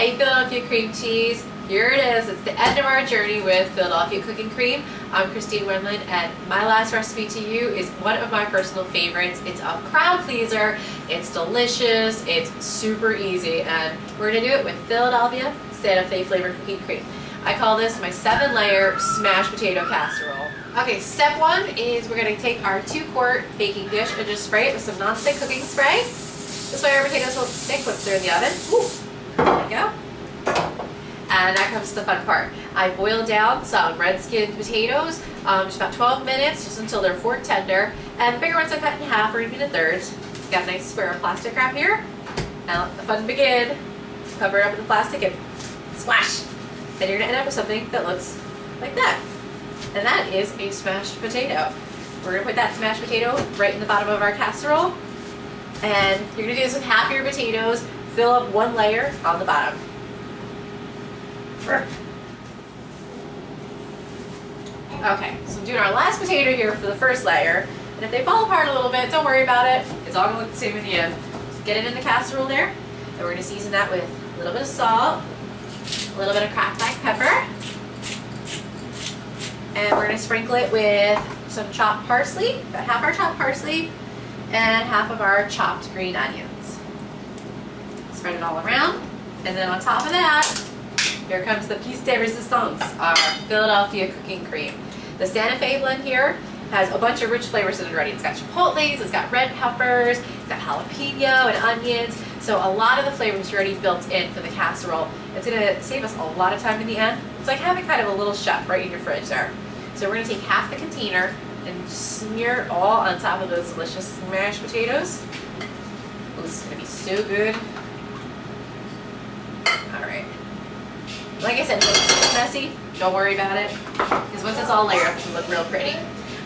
Hey Philadelphia cream cheese, here it is. It's the end of our journey with Philadelphia cooking cream. I'm Christine Wendland, and my last recipe to you is one of my personal favorites. It's a crowd pleaser, it's delicious, it's super easy, and we're gonna do it with Philadelphia Santa Fe flavored cooking cream. I call this my 7-layer smashed potato casserole. Okay, step one is we're gonna take our 2-quart baking dish and just spray it with some nonstick cooking spray. This way our potatoes won't stick once they're in the oven. Ooh. There we go. And that comes the fun part. I boiled down some red-skinned potatoes, just about 12 minutes, just until they're fork tender. And the bigger ones I cut in half or even in thirds. Got a nice square of plastic wrap here. Now let the fun begin. Cover it up with the plastic and splash. Then you're gonna end up with something that looks like that. And that is a smashed potato. We're gonna put that smashed potato right in the bottom of our casserole. And you're gonna do this with half of your potatoes. Fill up 1 layer on the bottom. Okay, so I'm doing our last potato here for the first layer. And if they fall apart a little bit, don't worry about it. It's all gonna look the same in the end. Just get it in the casserole there. And we're gonna season that with a little bit of salt, a little bit of cracked black pepper. And we're gonna sprinkle it with some chopped parsley, about half our chopped parsley, and half of our chopped green onions. Spread it all around, and then on top of that, here comes the piece de resistance, our Philadelphia cooking cream. The Santa Fe blend here has a bunch of rich flavors in it already. It's got chipotles, it's got red peppers, it's got jalapeno and onions, so a lot of the flavors are already built in for the casserole. It's gonna save us a lot of time in the end. It's like having kind of a little chef right in your fridge there. So we're gonna take half the container and just smear it all on top of those delicious smashed potatoes. Oh, this is gonna be so good. Alright. Like I said, if it's messy, don't worry about it, because once it's all layered up, it's gonna look real pretty.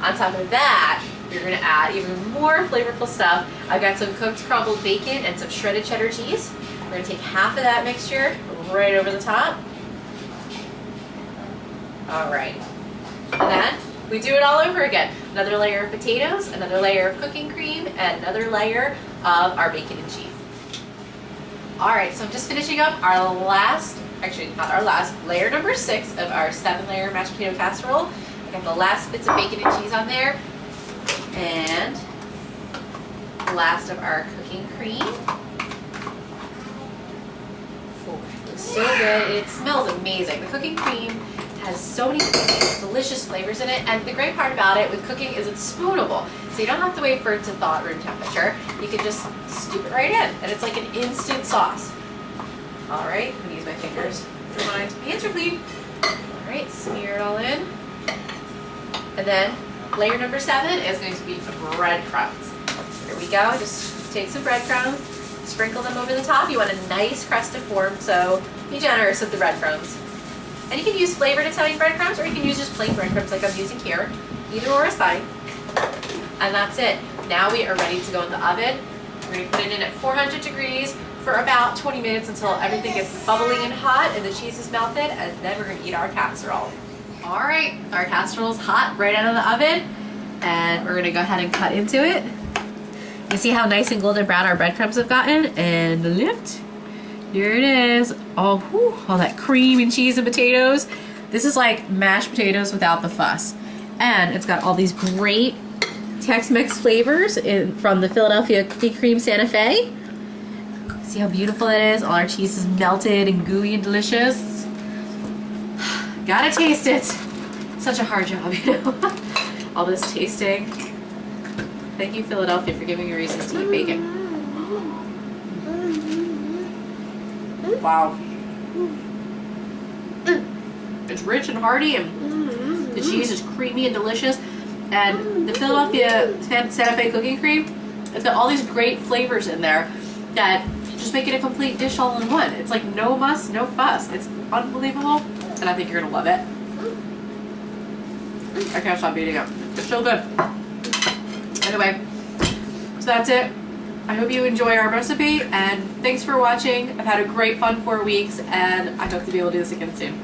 On top of that, you're gonna add even more flavorful stuff. I've got some cooked crumbled bacon and some shredded cheddar cheese. We're gonna take half of that mixture right over the top. Alright. And then we do it all over again. Another layer of potatoes, another layer of cooking cream, and another layer of our bacon and cheese. Alright, so I'm just finishing up our last, actually not our last, layer number 6 of our 7-layer mashed potato casserole. I got the last bits of bacon and cheese on there. And the last of our cooking cream. Oh, it looks so good. It smells amazing. The cooking cream has so many delicious flavors in it, and the great part about it with cooking is it's spoonable, so you don't have to wait for it to thaw at room temperature. You can just scoop it right in, and it's like an instant sauce. Alright, I'm gonna use my fingers for mine. Hands are clean. Alright, smear it all in. And then layer number 7 is going to be breadcrumbs. Here we go, just take some breadcrumbs, sprinkle them over the top. You want a nice crust to form, so be generous with the breadcrumbs. And you can use flavored Italian breadcrumbs, or you can use just plain breadcrumbs like I'm using here. Either or is fine. And that's it. Now we are ready to go in the oven. We're going to put it in at 400 degrees for about 20 minutes until everything gets bubbling and hot and the cheese is melted, and then we're going to eat our casserole. Alright, our casserole's hot right out of the oven, and we're going to go ahead and cut into it. You see how nice and golden brown our breadcrumbs have gotten? And lift. Here it is. Oh, whew, all that cream and cheese and potatoes. This is like mashed potatoes without the fuss. And it's got all these great Tex-mex flavors from the Philadelphia cooking cream Santa Fe. See how beautiful it is? All our cheese is melted and gooey and delicious. Gotta taste it. It's such a hard job, you know? All this tasting. Thank you, Philadelphia, for giving me reasons to eat bacon. Wow. It's rich and hearty, and the cheese is creamy and delicious. And the Philadelphia Santa Fe cooking cream, it's got all these great flavors in there that just make it a complete dish all in one. It's like no muss, no fuss. It's unbelievable, and I think you're gonna love it. I can't stop eating it. It's so good. Anyway, so that's it. I hope you enjoy our recipe, and thanks for watching. I've had a great fun 4 weeks, and I hope to be able to do this again soon.